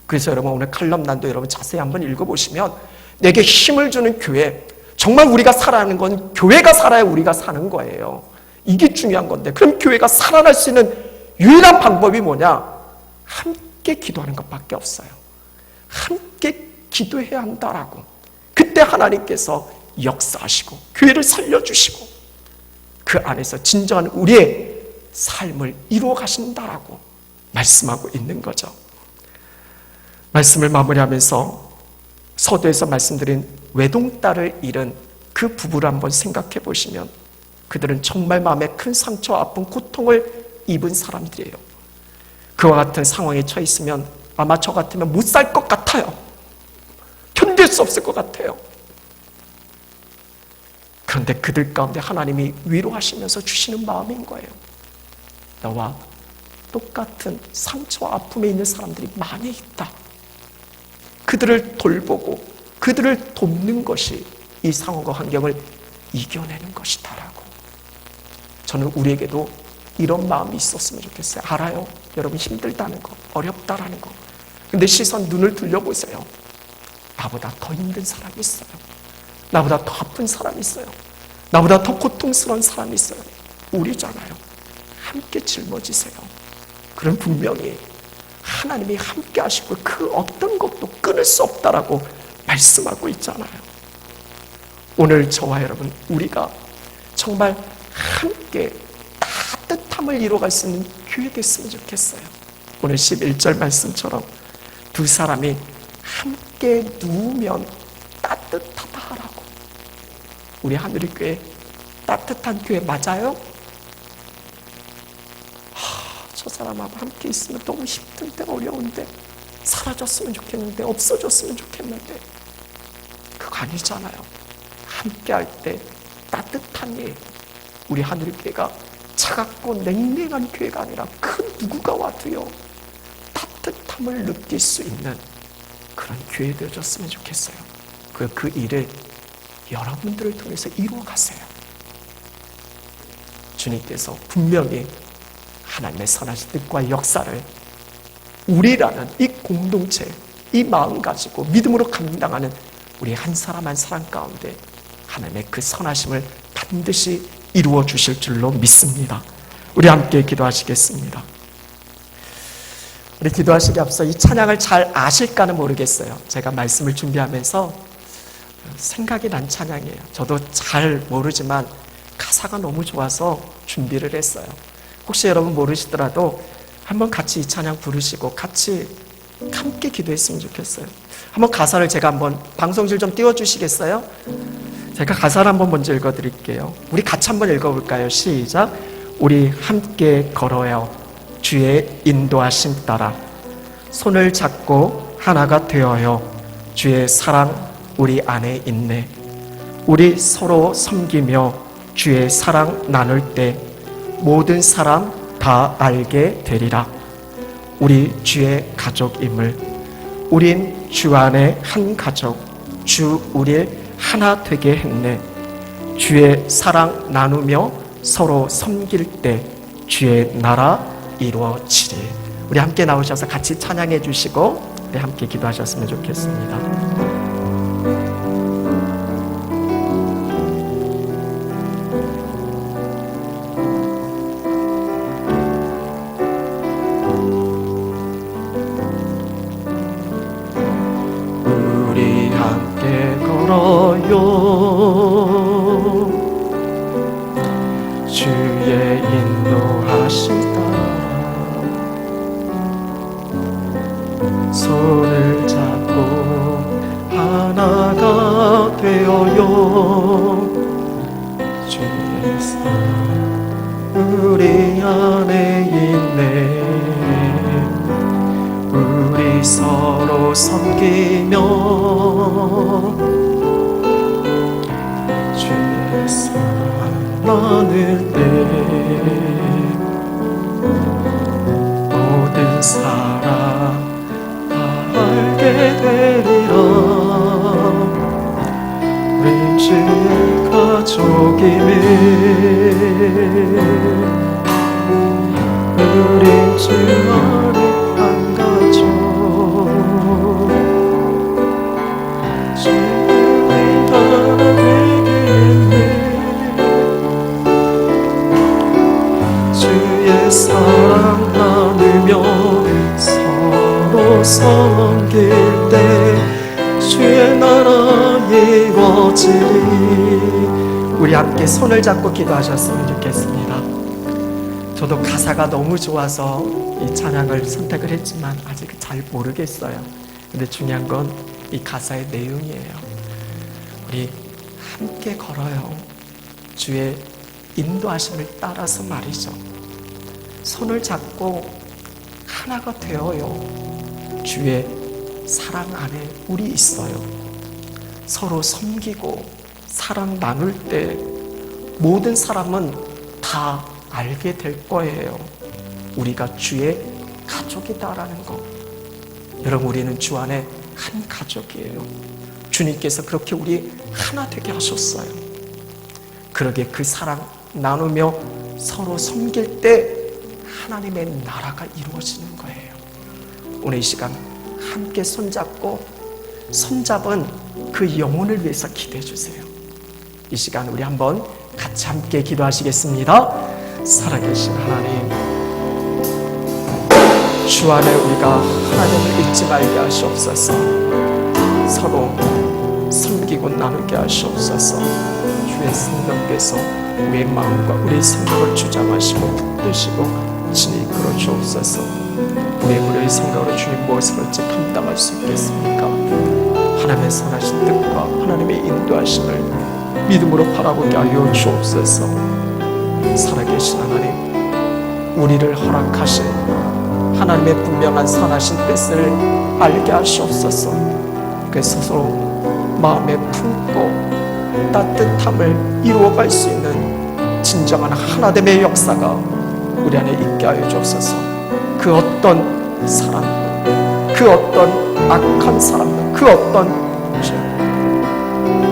그래서 여러분 오늘 칼럼난도 여러분 자세히 한번 읽어보시면 내게 힘을 주는 교회, 정말 우리가 살아가는 건 교회가 살아야 우리가 사는 거예요. 이게 중요한 건데, 그럼 교회가 살아날 수 있는 유일한 방법이 뭐냐? 함께 기도하는 것밖에 없어요. 함께 기도해야 한다라고. 그때 하나님께서 역사하시고 교회를 살려주시고 그 안에서 진정한 우리의 삶을 이루어 가신다라고 말씀하고 있는 거죠. 말씀을 마무리하면서 서두에서 말씀드린 외동딸을 잃은 그 부부를 한번 생각해 보시면 그들은 정말 마음에 큰 상처와 아픈 고통을 입은 사람들이에요. 그와 같은 상황에 처해 있으면 아마 저 같으면 못 살 것 같아요. 견딜 수 없을 것 같아요. 그런데 그들 가운데 하나님이 위로하시면서 주시는 마음인 거예요. 너와 똑같은 상처와 아픔에 있는 사람들이 많이 있다. 그들을 돌보고 그들을 돕는 것이 이 상황과 환경을 이겨내는 것이다라고. 저는 우리에게도 이런 마음이 있었으면 좋겠어요. 알아요. 여러분 힘들다는 거, 어렵다라는 거. 근데 시선 눈을 돌려보세요. 나보다 더 힘든 사람이 있어요. 나보다 더 아픈 사람이 있어요. 나보다 더 고통스러운 사람이 있어요. 우리잖아요. 함께 짊어지세요. 그럼 분명히 하나님이 함께 하시고 그 어떤 것도 끊을 수 없다라고 말씀하고 있잖아요. 오늘 저와 여러분 우리가 정말 함께 따뜻함을 이루어갈 수 있는 교회 됐으면 좋겠어요. 오늘 11절 말씀처럼 두 사람이 함께 누우면 따뜻하다라고. 우리 하늘의교회 따뜻한 교회 맞아요? 저 사람하고 함께 있으면 너무 힘든데 어려운데 사라졌으면 좋겠는데 없어졌으면 좋겠는데 그거 아니잖아요. 함께 할 때 따뜻한 예, 우리 하늘교회가 차갑고 냉랭한 교회가 아니라 그 누구가 와도요 따뜻함을 느낄 수 있는 그런 교회 되어졌으면 좋겠어요. 그 일을 여러분들을 통해서 이루어가세요. 주님께서 분명히 하나님의 선하신 뜻과 역사를 우리라는 이 공동체, 이 마음 가지고 믿음으로 감당하는 우리 한 사람 한 사람 가운데 하나님의 그 선하심을 반드시 이루어 주실 줄로 믿습니다. 우리 함께 기도하시겠습니다. 우리 기도하시기 앞서 이 찬양을 잘 아실까는 모르겠어요. 제가 말씀을 준비하면서 생각이 난 찬양이에요. 저도 잘 모르지만 가사가 너무 좋아서 준비를 했어요. 혹시 여러분 모르시더라도 한번 같이 이 찬양 부르시고 같이 함께 기도했으면 좋겠어요. 한번 가사를 제가 한번 방송실 좀 띄워주시겠어요? 제가 가사를 한번 먼저 읽어드릴게요. 우리 같이 한번 읽어볼까요? 시작. 우리 함께 걸어요. 주의 인도하심 따라 손을 잡고 하나가 되어요. 주의 사랑 우리 안에 있네. 우리 서로 섬기며 주의 사랑 나눌 때 모든 사람 다 알게 되리라. 우리 주의 가족임을. 우린 주 안에 한 가족, 주 우릴 하나 되게 했네. 주의 사랑 나누며 서로 섬길 때 주의 나라 이루어지리. 우리 함께 나오셔서 같이 찬양해 주시고 우리 함께 기도하셨으면 좋겠습니다. 주의 인도하심 따라 손을 잡고 하나가 되어요. 주의 사랑 우리 안에 있네. 우리 서로 섬기며 주의 사랑 나눌 때 모든 사랑 다 알게 되리라. 우린 주의 가족이니 우린 주 안에 한 가족. 주의 나라 되겠네. 주의 사랑 나누며 서로 섬길 때 주의 나라 이루어지리. 우리 함께 손을 잡고 기도하셨으면 좋겠습니다. 저도 가사가 너무 좋아서 이 찬양을 선택을 했지만 아직 잘 모르겠어요. 근데 중요한 건 이 가사의 내용이에요. 우리 함께 걸어요. 주의 인도하심을 따라서 말이죠. 손을 잡고 하나가 되어요. 주의 사랑 안에 우리 있어요. 서로 섬기고 사랑 나눌 때 모든 사람은 다 알게 될 거예요. 우리가 주의 가족이다라는 거. 여러분, 우리는 주 안에 한 가족이에요. 주님께서 그렇게 우리 하나 되게 하셨어요. 그러게 그 사랑 나누며 서로 섬길 때 하나님의 나라가 이루어지는 거예요. 오늘 이 시간 함께 손잡고 손잡은 그 영혼을 위해서 기도해 주세요. 이 시간 우리 한번 같이 함께 기도하시겠습니다. 살아계신 하나님, 주 안에 우리가 하나님을 잊지 말게 하시옵소서. 서로 섬기고 나누게 하시옵소서. 주의 성령께서 우리의 마음과 우리의 생각을 주장하시고 붙드시고 친히 이끌어 주옵소서. 우리의 무료의 생각으로 주님 무엇을 어찌 감당할 수 있겠습니까? 하나님의 선하신 뜻과 하나님의 인도하심을 믿음으로 바라보게 하여 주옵소서. 살아계신 하나님, 우리를 허락하신 하나님의 분명한 선하신 뜻을 알게 하시옵소서. 그래서 서로 마음에 품고 따뜻함을 이루어갈 수 있는 진정한 하나됨의 역사가 우리 안에 있게 하여 주옵소서. 그 어떤 사람, 그 어떤 악한 사람들, 그 어떤 죄,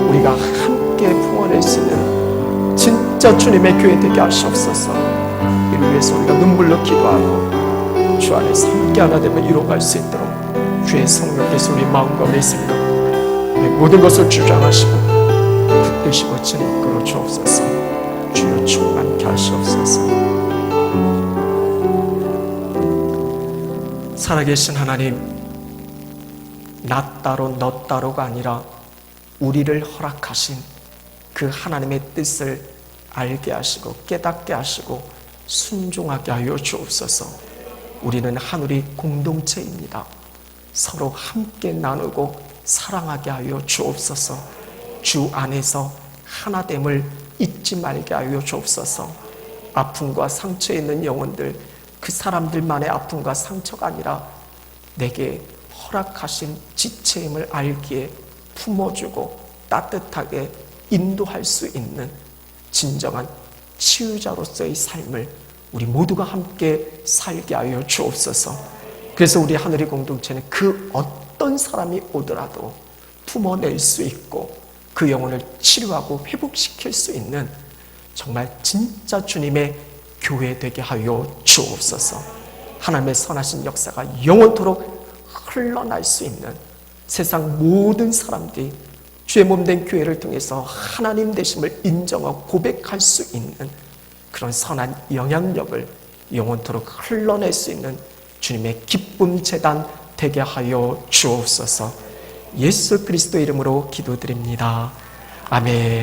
우리가 함께 품어낼 수 있는 진짜 주님의 교회 되게 하시옵소서. 이를 위해서 우리가 눈물로 기도하고 주 안에서 함께 하나 되면 이루어갈 수 있도록 주의 성령께서 우리 마음과 우리 생각, 우리 모든 것을 주장하시고 붙드시고 친히 이끌어 주옵소서. 주여 충만케 하시옵소서. 살아계신 하나님, 나 따로 너 따로가 아니라 우리를 허락하신 그 하나님의 뜻을 알게 하시고 깨닫게 하시고 순종하게 하여 주옵소서. 우리는 하늘이 공동체입니다. 서로 함께 나누고 사랑하게 하여 주옵소서. 주 안에서 하나됨을 잊지 말게 하여 주옵소서. 아픔과 상처에 있는 영혼들, 그 사람들만의 아픔과 상처가 아니라 내게 허락하신 지체임을 알기에 품어주고 따뜻하게 인도할 수 있는 진정한 치유자로서의 삶을 우리 모두가 함께 살게 하여 주옵소서. 그래서 우리 하늘의 공동체는 그 어떤 사람이 오더라도 품어낼 수 있고 그 영혼을 치료하고 회복시킬 수 있는 정말 진짜 주님의 교회 되게 하여 주옵소서. 하나님의 선하신 역사가 영원토록 흘러날 수 있는 세상 모든 사람들이 주의 몸된 교회를 통해서 하나님 되심을 인정하고 고백할 수 있는 그런 선한 영향력을 영원토록 흘러낼 수 있는 주님의 기쁨 제단 되게 하여 주옵소서. 예수 그리스도 이름으로 기도드립니다. 아멘.